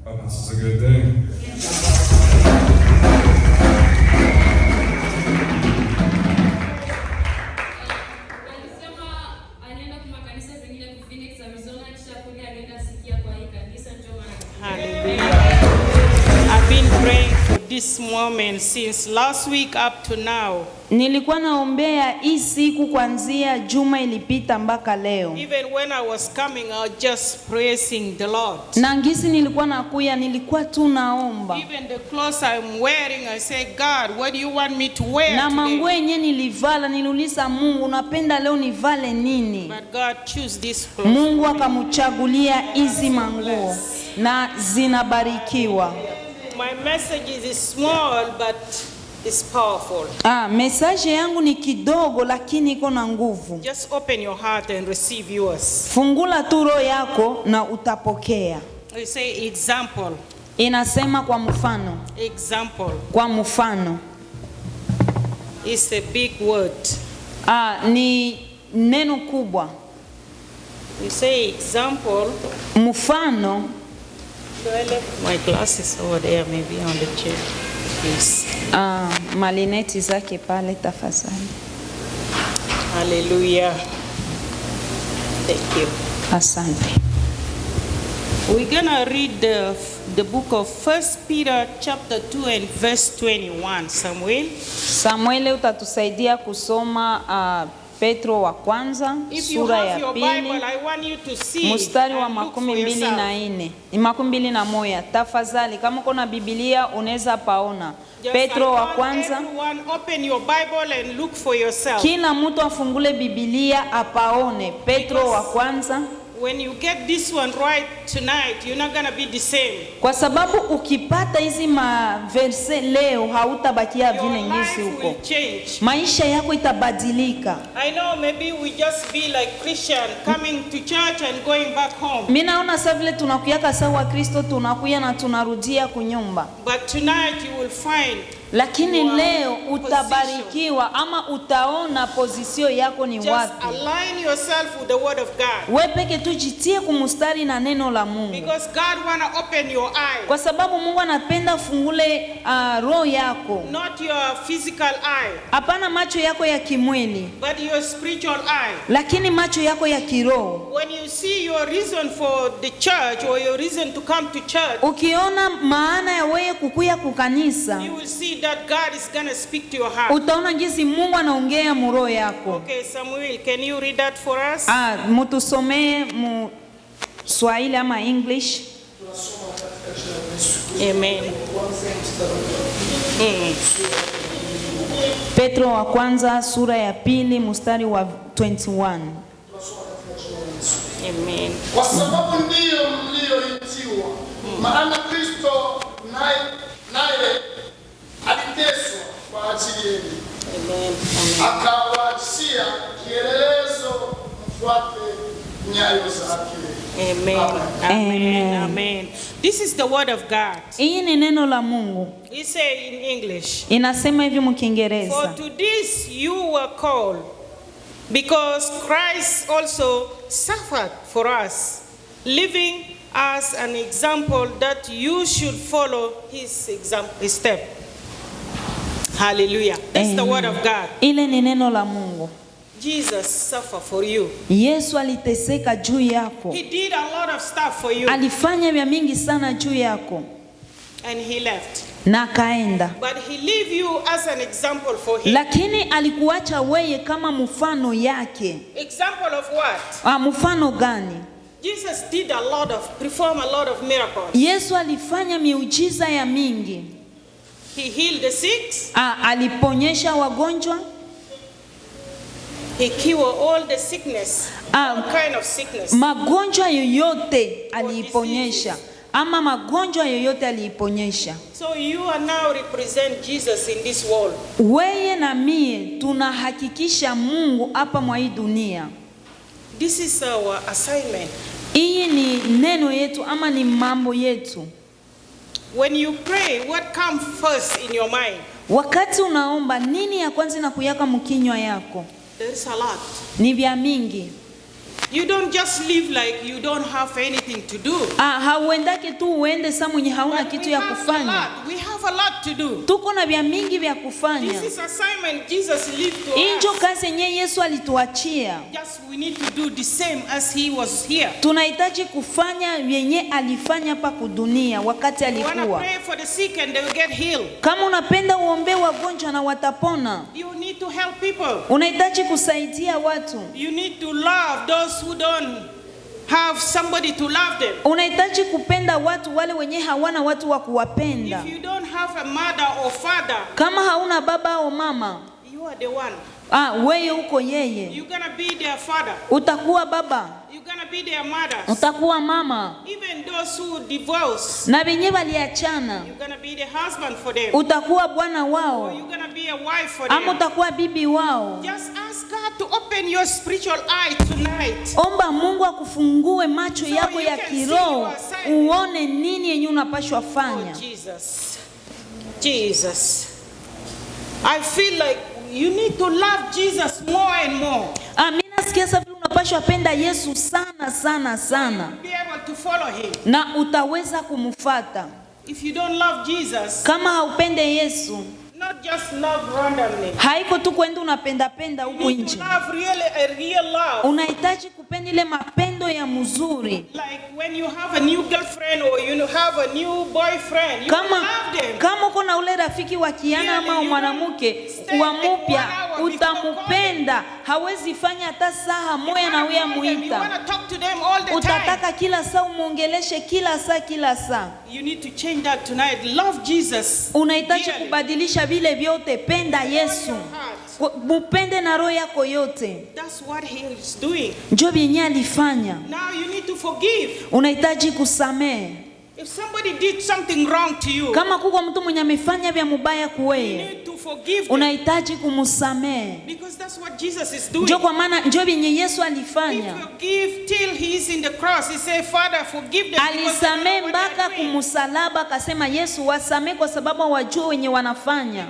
This is a good thing. I've been praying for this moment since last week up to now. Nilikuwa naombea hii siku kuanzia juma ilipita mpaka leo. Even when I was coming, I was just praising the Lord. Na ngisi nilikuwa nakuya, nilikuwa tu naomba. Even the clothes I'm wearing, I say, God, what do you want me to wear na today? manguo yenye nilivala, niliuliza Mungu, unapenda leo nivale nini? But God chose this clothes. Mungu akamchagulia hizi manguo na zinabarikiwa. My message is small but it's powerful. Message yangu ni kidogo lakini iko na nguvu. Just open your heart and receive yours. Fungula tu roho yako na utapokea. We say example. Inasema kwa mfano. Example. Kwa mfano. It's a big word. Ni neno kubwa. We say example. Mfano. So I left my glasses over there, maybe on the chair. Please. Malineti zake pale tafadhali. Hallelujah. Thank you. Asante. We're gonna read the book of 1 Peter chapter 2 and verse 21. Samuel utatusaidia kusoma Petro wa kwanza sura ya pili mstari wa 24 21. Tafadhali kama uko na Biblia unaweza paona. Petro wa kwanza. Open your Bible and look for yourself. Kila mtu afungule Biblia apaone. Petro wa kwanza. When you get this one right tonight, you're not gonna be the same. Kwa sababu ukipata hizi verse leo hautabakia vile ngisi huko. Maisha yako itabadilika. I know maybe we just be like Christian coming to church and going back home. Mimi naona sasa vile tunakuyaka sawa Kristo, tunakuya na tunarudia kunyumba. But tonight you will find, lakini leo utabarikiwa ama utaona pozisio yako ni wapi. Just align yourself with the word of God. Wewe peke tu jitie kumstari na neno la Mungu. Because God wanna open your eyes. Kwa sababu Mungu anapenda fungule roho yako. Not your physical eye. Hapana macho yako ya kimwili. But your spiritual eye. Lakini macho yako ya kiroho. When you see your reason for the church or your reason to come to church. Ukiona maana ya wewe kukuya kukanisa. You will see that God is going to speak to your heart. Utaona jinsi Mungu anaongea muro yako. Okay, Samuel, can you read that for us? Mutusomee mu Swahili ama English. Amen. Petro wa kwanza sura ya pili mstari wa 21. Amen. Kwa sababu ndio mlioitiwa. Maana Kristo naye aliteswa kwa ajili yenu. Amen. Akawaachia kielelezo mfuate nyayo zake. Amen. Amen. Amen. This is the word of God. Hii ni neno la Mungu. He say in English. Inasema hivi mkiingereza. For to this you were called, because Christ also suffered for us, leaving us an example that you should follow his step. Hallelujah. That's the word of God. Ile ni neno la Mungu. Jesus suffered for you. Yesu aliteseka juu yako. He did a lot of stuff for you. Alifanya vya mingi sana juu yako. And he left. Na kaenda. But he leave you as an example for him. Lakini alikuacha wewe kama mfano yake. Example of what? Mfano gani? Jesus did perform a lot of miracles. Yesu alifanya miujiza ya mingi. He healed the sick. Aliponyesha wagonjwa. He cured all the sickness. All kind of sickness. Magonjwa yoyote aliiponyesha. Ama magonjwa yoyote aliiponyesha. So you are now represent Jesus in this world. Wewe na mie tunahakikisha Mungu hapa mwa hii dunia. This is our assignment. Hii ni neno yetu ama ni mambo yetu. When you pray, what comes first in your mind? Wakati unaomba nini ya kwanza inakuyaka mkinywa yako? There is a lot. Ni vya mingi. You don't just live like you don't have anything to do. Hauendake tu uende saa mwenye hauna kitu ya kufanya. We have a lot to do. Tuko na vya mingi vya kufanya. This is assignment Jesus left to us. Injo kazi yenye Yesu alituachia. Just we need to do the same as he was here. Tunahitaji kufanya yenye alifanya hapa kudunia wakati alikuwa. You want to pray for the sick and they will get healed. Kama unapenda uombe wagonjwa na watapona. You need to help people. Unahitaji kusaidia watu. You need to love those who don't have somebody to love them. Unahitaji kupenda watu wale wenye hawana watu wa kuwapenda. If you don't have a mother or father, kama hauna baba au mama, you are the one. Wewe uko yeye. You're gonna be their father. Utakuwa baba. You're gonna be their mother. Utakuwa mama. Even those who divorce. Na wenye waliachana. You're gonna be the husband for them. Utakuwa bwana wao. Or you're gonna be a wife for them. Ama utakuwa bibi wao. Just ask God to open your spiritual eye tonight. Omba Mungu akufungue macho yako ya kiroho uone nini yenye unapaswa fanya. Oh, Jesus. Jesus. I feel like you need to love Jesus more and more. Mimi nasikia sasa unapaswa penda Yesu sana sana sana. Be able to follow him. Na utaweza kumfuata. If you don't love Jesus, kama haupende Yesu, not just love randomly. Haiko tu kwenda unapenda huko nje. Real love. Unahitaji kupenda ile mapendo ya mzuri. Like when you have a new girlfriend or you have a new boyfriend, you love them. Kama uko na ule rafiki wa kiana ama mwanamke wa mpya, utamupenda. Hawezi fanya hata saa moja na wewe muita. Utataka kila saa umuongeleshe kila saa. You need to change that tonight. Love Jesus. Unahitaji kubadilisha vile vyote. Penda Yesu. Mupende na roho yako yote. That's what he is doing. Ndio yenyewe alifanya. Now you need to forgive. Unahitaji kusamehe. If somebody did something wrong to you, kama kuko mtu mwenye amefanya vya mubaya kuwewe, you need to forgive them. Unahitaji kumsamehe. Because that's what Jesus is doing. Ndio kwa maana ndio yenye Yesu alifanya. He forgive till he is in the cross. He said, Father, forgive them. Alisamehe mpaka kumsalaba, akasema Yesu wasamehe kwa sababu hawajua wenye wanafanya.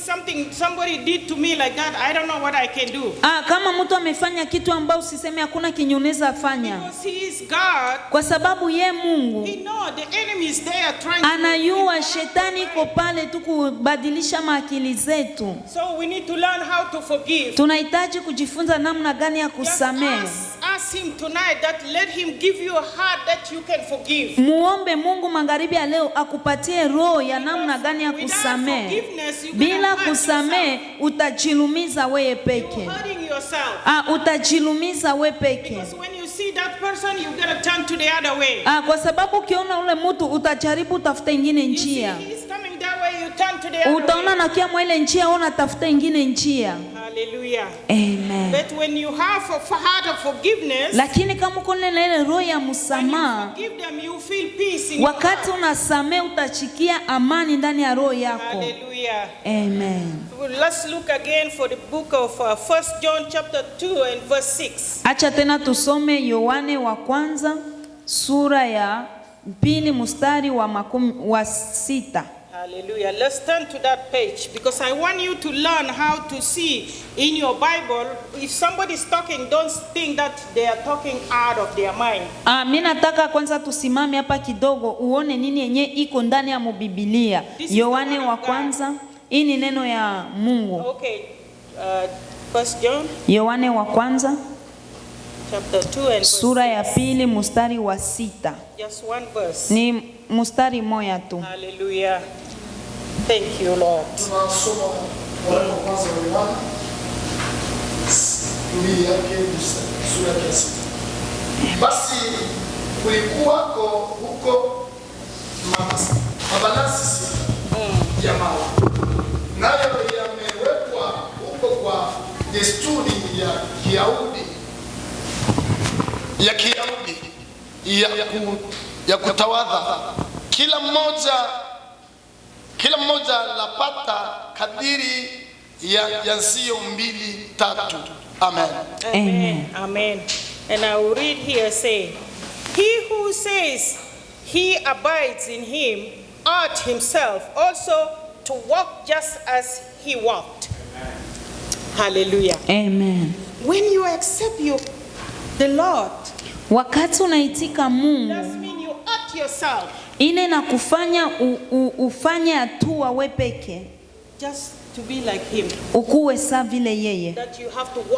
Something somebody did to me like that, I don't know what I can do. Kama mtu amefanya kitu ambao usiseme hakuna kinyuneza afanya. Because he is God. Kwa sababu ye Mungu. He know the enemy is there trying to. Anayua shetani iko pale tu kubadilisha maakili zetu. So we need to learn how to forgive. Tunahitaji kujifunza namna gani ya kusamehe. Ask him tonight that let him give you a heart that you can forgive. Muombe Mungu magharibi ya leo akupatie roho ya namna gani ya kusamehe. Bila kusamehe utajilumiza wewe peke. Utajilumiza wewe peke. Because when you see that person, you're going to turn to the other way. Kwa sababu ukiona ule mtu utajaribu tafuta ingine njia. Utaona na kia mwele njia ona tafuta ingine njia. Hallelujah. Amen. But when you have a heart of forgiveness, lakini kama uko na ile roho ya msamaha, wakati unasamehe utachikia amani ndani ya roho yako. Hallelujah. Amen. Let's look again for the book of 1 John chapter 2 and verse 6. Acha tena tusome Yohane wa kwanza sura ya 2 mstari wa 6. Hallelujah. Let's turn to that page because I want you to learn how to see in your Bible. If somebody is talking, don't think that they are talking out of their mind. Mimi nataka kwanza tusimame hapa kidogo uone nini yenye iko ndani ya Biblia. Yohane wa kwanza, hii ni neno ya Mungu. Okay. 1 John. Yohane wa kwanza chapter 2 and sura ya 2 mstari wa 6. Just one verse. Ni mstari moja tu. Hallelujah. Thank you, Lord. Tunasoma waraka wa kwanza wa Yohana sura ya 6. Basi kulikuwako huko mabanasi sita ya mawe, nayo yamewekwa huko kwa desturi ya Kiyahudi ya kutawadha, kila mmoja lapata kadiri ya nzio 2-3. Amen. Amen. Amen. And I will read here say, he who says he abides in him ought himself also to walk just as he walked. Hallelujah. Amen. When you accept the Lord, wakati unaitika Mungu, that means you act yourself. Ine na kufanya ufanye hatua wewe peke. Just to be like him. Ukuwe sawa vile yeye. That you have to walk